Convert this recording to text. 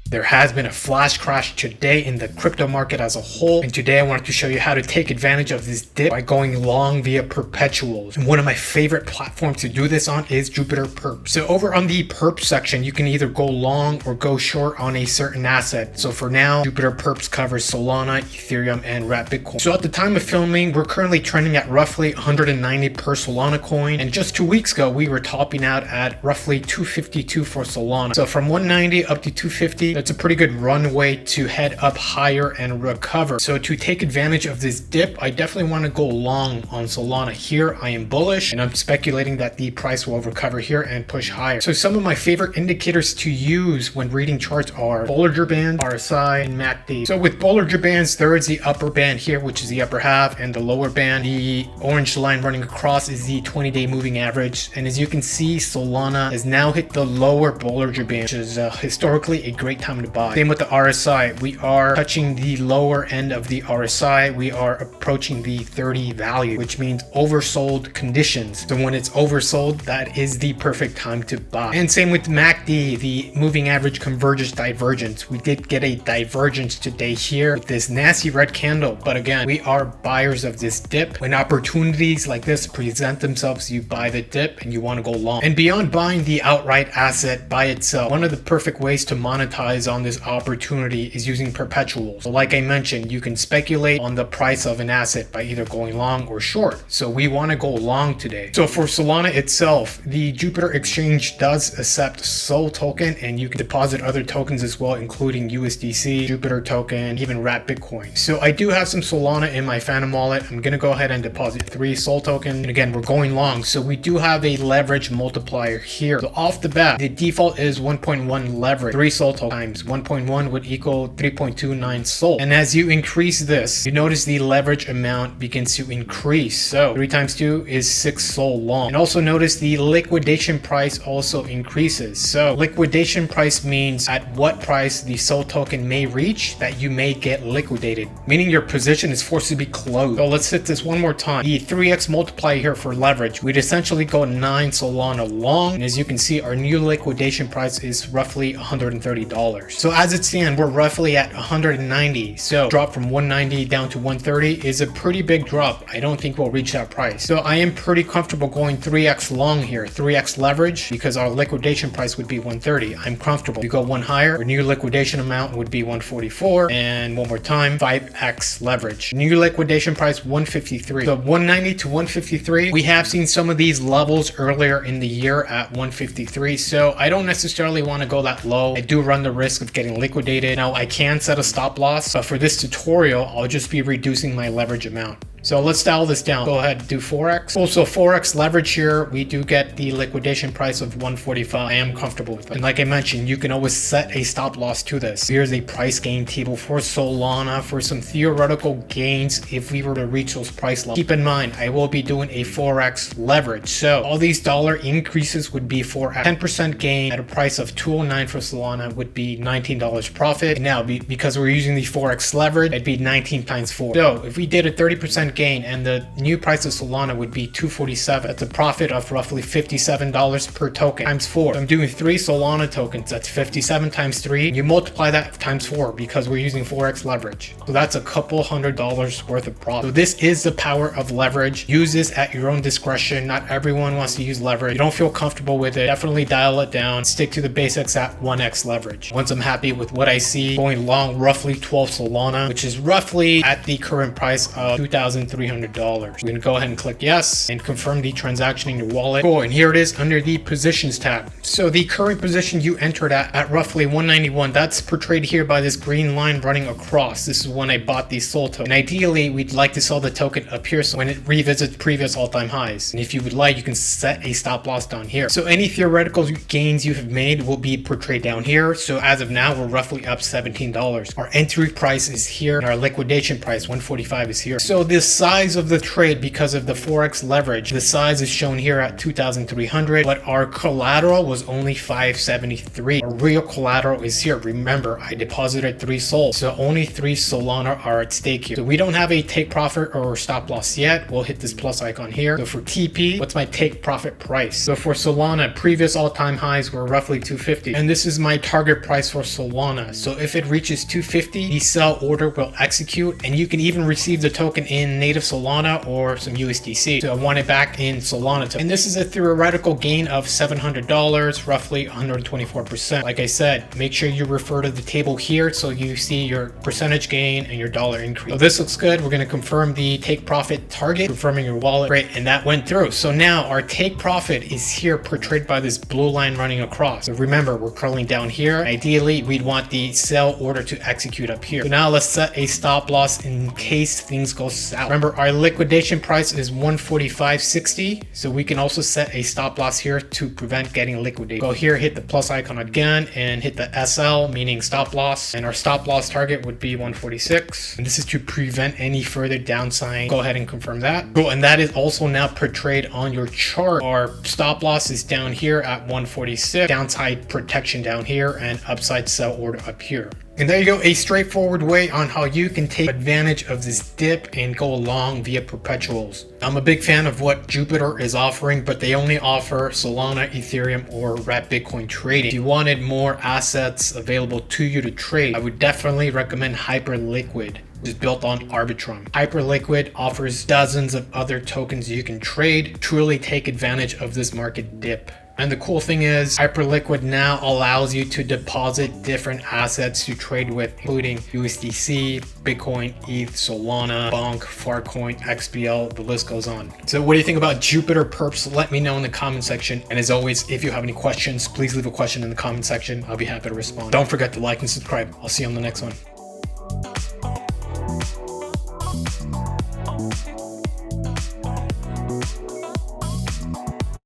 There has been a flash crash today in the crypto market as a whole, and today I wanted to show you how to take advantage of this dip by going long via Perpetuals. And one of my favorite platforms to do this on is Jupiter Perp. So over on the Perp section, you can either go long or go short on a certain asset. So for now, Jupiter Perps covers Solana, Ethereum, and Wrapped Bitcoin. So at the time of filming, we're currently trending at roughly 190 per Solana coin, and just 2 weeks ago, we were topping out at roughly 252 for Solana. So from 190 up to 250, it's a pretty good runway to head up higher and recover. So to take advantage of this dip, I definitely want to go long on Solana here. I am bullish and I'm speculating that the price will recover here and push higher. So some of my favorite indicators to use when reading charts are Bollinger Band, RSI, and MACD. So with Bollinger Bands, there is the upper band here, which is the upper half, and the lower band, the orange line running across, is the 20-day moving average. And as you can see, Solana has now hit the lower Bollinger Band, which is historically a great time to buy. Same with the RSI. We are touching the lower end of the RSI. We are approaching the 30 value, which means oversold conditions. So when it's oversold, that is the perfect time to buy. And same with MACD, the moving average convergence divergence. We did get a divergence today here with this nasty red candle. But again, we are buyers of this dip. When opportunities like this present themselves, you buy the dip and you want to go long. And beyond buying the outright asset by itself, one of the perfect ways to monetize on this opportunity is using Perpetuals. So like I mentioned, you can speculate on the price of an asset by either going long or short. So we want to go long today. So for Solana itself, the Jupiter exchange does accept Sol token, and you can deposit other tokens as well, including USDC, Jupiter token, even Wrapped Bitcoin. So I do have some Solana in my Phantom wallet. I'm going to go ahead and deposit 3 Sol tokens. And again, we're going long. So we do have a leverage multiplier here. So off the bat, the default is 1.1 leverage. 3 Sol tokens times 1.1 would equal 3.29 Sol. And as you increase this, you notice the leverage amount begins to increase. So 3 times 2 is 6 Sol long. And also notice the liquidation price also increases. So liquidation price means at what price the Sol token may reach that you may get liquidated, meaning your position is forced to be closed. So let's hit this one more time. The 3x multiplier here for leverage, we'd essentially go 9 Solana long. And as you can see, our new liquidation price is roughly $130. So as it stands, we're roughly at 190. So drop from 190 down to 130 is a pretty big drop. I don't think we'll reach that price. So I am pretty comfortable going 3x long here, 3x leverage, because our liquidation price would be 130. I'm comfortable. We go one higher, our new liquidation amount would be 144. And one more time, 5x leverage. New liquidation price 153. So 190 to 153. We have seen some of these levels earlier in the year at 153. So I don't necessarily want to go that low. I do run the risk of getting liquidated. Now I can set a stop loss, but for this tutorial, I'll just be reducing my leverage amount. So let's dial this down. Go ahead and do 4x. Also 4x leverage here, we do get the liquidation price of 145. I am comfortable with it. And like I mentioned, you can always set a stop loss to this. Here's a price gain table for Solana for some theoretical gains if we were to reach those price levels. Keep in mind, I will be doing a 4x leverage. So all these dollar increases would be 4x. 10% gain at a price of 209 for Solana would be $19 profit. And now because we're using the 4x leverage, it'd be 19 times 4. So if we did a 30% gain and the new price of Solana would be 247, that's a profit of roughly $57 per token times 4. So I'm doing 3 Solana tokens, that's 57 times 3. You multiply that times 4 because we're using 4x leverage. So that's a couple $100 worth of profit. So this is the power of leverage. Use this at your own discretion. Not everyone wants to use leverage. If you don't feel comfortable with it, definitely dial it down. Stick to the basics at 1x leverage. Once I'm happy with what I see, going long roughly 12 Solana, which is roughly at the current price of $2,300. We're gonna go ahead and click yes and confirm the transaction in your wallet. Cool, and here it is under the positions tab. So the current position you entered at roughly 191, that's portrayed here by this green line running across. This is when I bought the Sol token. And ideally, we'd like to sell the token up here so when it revisits previous all-time highs. And if you would like, you can set a stop loss down here. So any theoretical gains you have made will be portrayed down here. So as of now, we're roughly up $17. Our entry price is here and our liquidation price 145 is here. So this size of the trade, because of the Forex leverage, the size is shown here at 2,300, but our collateral was only 573. Our real collateral is here. Remember, I deposited 3 Sol, so only 3 Solana are at stake here. So we don't have a take profit or stop loss yet. We'll hit this plus icon here. So for TP, what's my take profit price? So for Solana, previous all-time highs were roughly 250, and this is my target price for Solana. So if it reaches 250, the sell order will execute, and you can even receive the token in native Solana or some USDC. So I want it back in Solana. And this is a theoretical gain of $700, roughly 124%. Like I said, make sure you refer to the table here so you see your percentage gain and your dollar increase. So this looks good. We're going to confirm the take profit target, confirming your wallet. Great, and that went through. So now our take profit is here portrayed by this blue line running across. So remember, we're curling down here. Ideally, we'd want the sell order to execute up here. So now let's set a stop loss in case things go south. Remember, our liquidation price is 145.60, so we can also set a stop loss here to prevent getting liquidated. Go here, hit the plus icon again, and hit the SL, meaning stop loss, and our stop loss target would be 146, and this is to prevent any further downside. Go ahead and confirm that. Cool, and that is also now portrayed on your chart. Our stop loss is down here at 146, downside protection down here, and upside sell order up here. And there you go, a straightforward way on how you can take advantage of this dip and go along via Perpetuals. I'm a big fan of what Jupiter is offering, but they only offer Solana, Ethereum, or wrapped Bitcoin trading. If you wanted more assets available to you to trade, I would definitely recommend Hyperliquid. Is built on Arbitrum. Hyperliquid offers dozens of other tokens you can trade. Truly take advantage of this market dip. And the cool thing is, Hyperliquid now allows you to deposit different assets to trade with, including USDC, Bitcoin, ETH, Solana, Bonk, Farcoin, XBL, the list goes on. So what do you think about Jupiter Perps? Let me know in the comment section. And as always, if you have any questions, please leave a question in the comment section. I'll be happy to respond. Don't forget to like and subscribe. I'll see you on the next one.